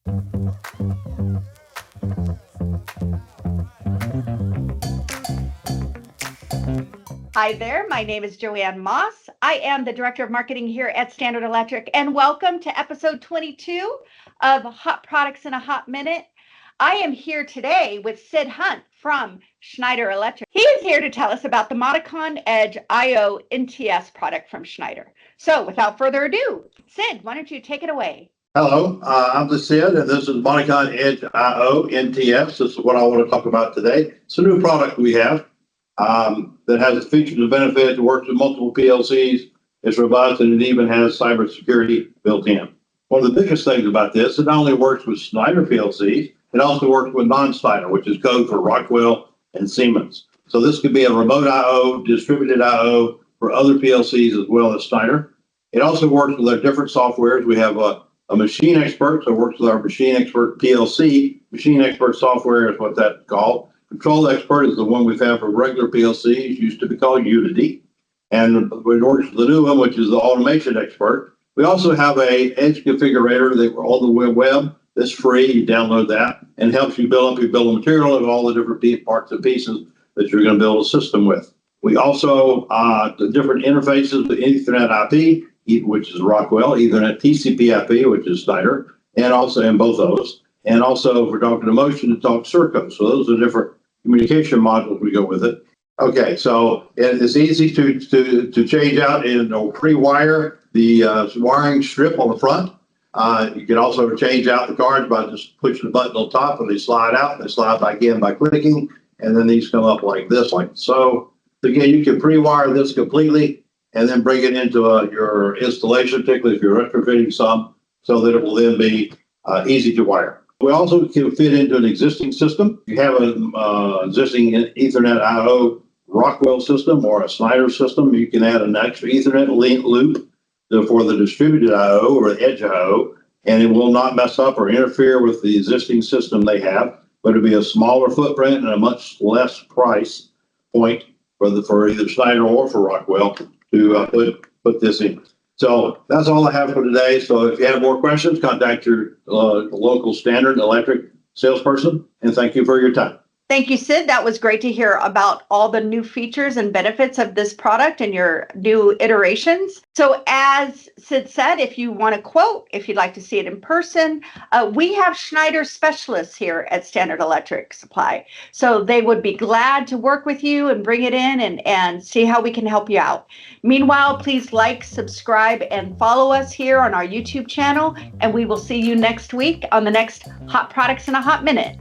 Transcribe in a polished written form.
Hi there, my name is Joanne Moss. I am the Director of Marketing here at Schneider Electric, and welcome to episode 22 of Hot Products in a Hot Minute. I am here today with Sid Hunt from Schneider Electric. He is here to tell us about the Modicon Edge I NTS product from Schneider. So without further ado, Sid, why don't you take it away? Hello, I'm the Sid, and this is Modicon Edge I NTS. This is what I want to talk about today. It's a new product we have that has the features and benefits. It works with multiple PLCs. It's robust, and it even has cybersecurity built in. One of the biggest things about this, it not only works with Schneider PLCs, it also works with non-Schneider, which is code for Rockwell and Siemens. So this could be a remote I/O, distributed I/O for other PLCs as well as Schneider. It also works with our different softwares. We have a machine expert, so it works with our machine expert PLC. Machine expert software is what that's called. Control expert is the one we've had for regular PLCs, used to be called Unity. And it works with the new one, which is the automation expert. We also have a edge configurator that on the web that's free. You download that and helps you build up your bill of material of all the different parts and pieces that you're going to build a system with. We also, the different interfaces with Ethernet IP, which is Rockwell, Ethernet TCP/IP, which is Schneider, and also in both those. And also for talking to motion to talk Sercos. So those are different communication modules we go with it. Okay, so it's easy to change out and pre-wire the wiring strip on the front. You can also change out the cards by just pushing the button on top, and they slide out, and they slide back in by clicking, and then these come up like this, like so. Again, you can pre-wire this completely and then bring it into your installation, particularly if you're retrofitting some, so that it will then be easy to wire. We also can fit into an existing system. If you have an existing Ethernet I/O Rockwell system or a Schneider system, you can add an extra Ethernet loop for the distributed I/O or Edge I/O, and it will not mess up or interfere with the existing system they have, but it'll be a smaller footprint and a much less price point for either Schneider or for Rockwell to put this in. So that's all I have for today. So if you have more questions, contact your local Schneider Electric salesperson, and thank you for your time. Thank you, Sid. That was great to hear about all the new features and benefits of this product and your new iterations. So as Sid said, if you want a quote, if you'd like to see it in person, we have Schneider specialists here at Schneider Electric Supply. So they would be glad to work with you and bring it in and see how we can help you out. Meanwhile, please like, subscribe, and follow us here on our YouTube channel, and we will see you next week on the next Hot Products in a Hot Minute.